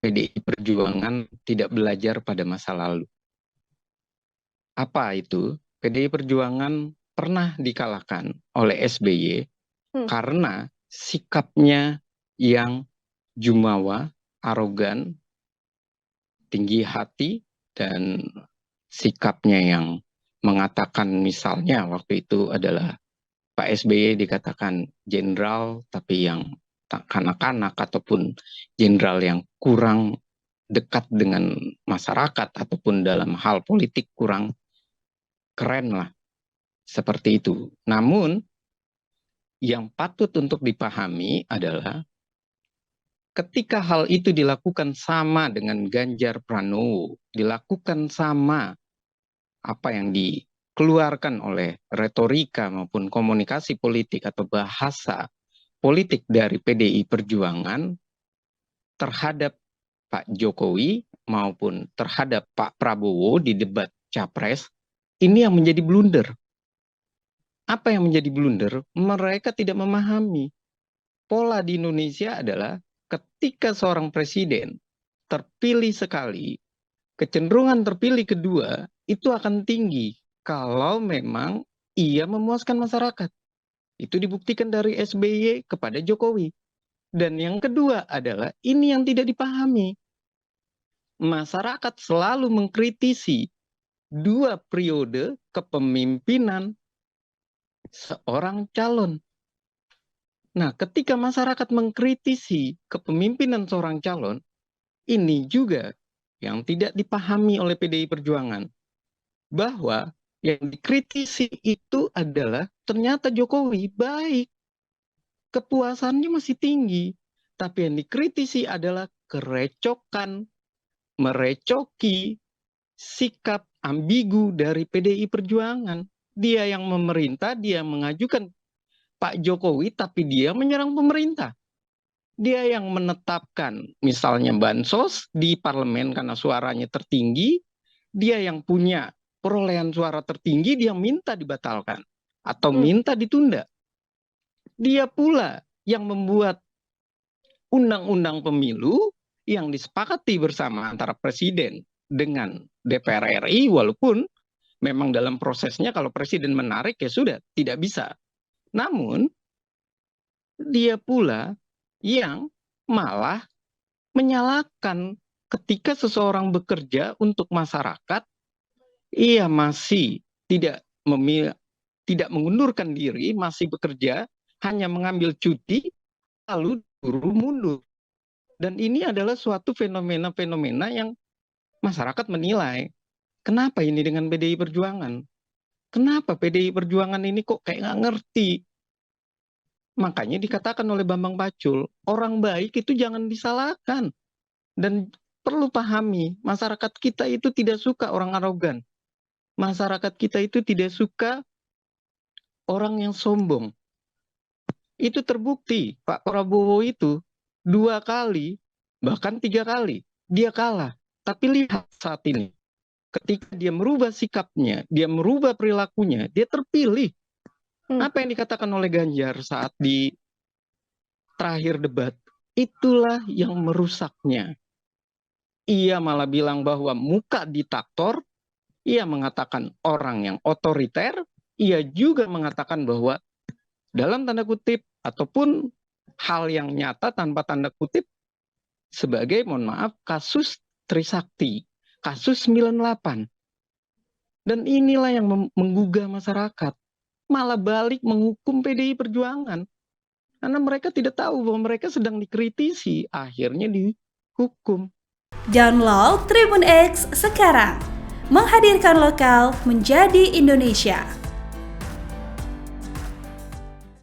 PDI Perjuangan tidak belajar pada masa lalu. Apa itu? PDI Perjuangan pernah dikalahkan oleh SBY karena sikapnya yang jumawa, arogan, tinggi hati, dan sikapnya yang mengatakan misalnya waktu itu adalah Pak SBY dikatakan jenderal tapi yang kanak-kanak ataupun jenderal yang kurang dekat dengan masyarakat ataupun dalam hal politik kurang keren lah, seperti itu. Namun yang patut untuk dipahami adalah ketika hal itu dilakukan sama dengan Ganjar Pranowo, dilakukan sama apa yang dikeluarkan oleh retorika maupun komunikasi politik atau bahasa politik dari PDI Perjuangan terhadap Pak Jokowi maupun terhadap Pak Prabowo di debat Capres, ini yang menjadi blunder. Apa yang menjadi blunder? Mereka tidak memahami. Pola di Indonesia adalah ketika seorang presiden terpilih sekali, kecenderungan terpilih kedua itu akan tinggi kalau memang ia memuaskan masyarakat. Itu dibuktikan dari SBY kepada Jokowi. Dan yang kedua adalah ini yang tidak dipahami. Masyarakat selalu mengkritisi 2 periode kepemimpinan seorang calon. Nah, ketika masyarakat mengkritisi kepemimpinan seorang calon, ini juga yang tidak dipahami oleh PDI Perjuangan. Bahwa yang dikritisi itu adalah ternyata Jokowi baik. Kepuasannya masih tinggi. Tapi yang dikritisi adalah kerecokan, merecoki, sikap ambigu dari PDI Perjuangan. Dia yang memerintah, dia mengajukan Pak Jokowi, tapi dia menyerang pemerintah. Dia yang menetapkan misalnya bansos di parlemen karena suaranya tertinggi, dia yang punya perolehan suara tertinggi, dia minta dibatalkan atau minta ditunda. Dia pula yang membuat undang-undang pemilu yang disepakati bersama antara presiden dengan DPR RI, walaupun memang dalam prosesnya kalau presiden menarik ya sudah, tidak bisa. Namun, dia pula yang malah menyalahkan ketika seseorang bekerja untuk masyarakat, ia masih tidak mengundurkan diri, masih bekerja, hanya mengambil cuti, lalu suruh mundur. Dan ini adalah suatu fenomena-fenomena yang masyarakat menilai, kenapa ini dengan PDI Perjuangan? Kenapa PDI Perjuangan ini kok kayak nggak ngerti? Makanya dikatakan oleh Bambang Pacul, orang baik itu jangan disalahkan. Dan perlu pahami, masyarakat kita itu tidak suka orang arogan. Masyarakat kita itu tidak suka orang yang sombong. Itu terbukti, Pak Prabowo itu 2 kali, bahkan 3 kali, dia kalah. Tapi lihat saat ini, ketika dia merubah sikapnya, dia merubah perilakunya, dia terpilih. Apa yang dikatakan oleh Ganjar saat di terakhir debat, itulah yang merusaknya. Ia malah bilang bahwa muka diktator, ia mengatakan orang yang otoriter, ia juga mengatakan bahwa dalam tanda kutip ataupun hal yang nyata tanpa tanda kutip sebagai, mohon maaf, kasus Trisakti, kasus 98. Dan inilah yang menggugah masyarakat. Malah balik menghukum PDI Perjuangan. Karena mereka tidak tahu bahwa mereka sedang dikritisi, akhirnya dihukum. Download Tribun X sekarang, menghadirkan lokal menjadi Indonesia.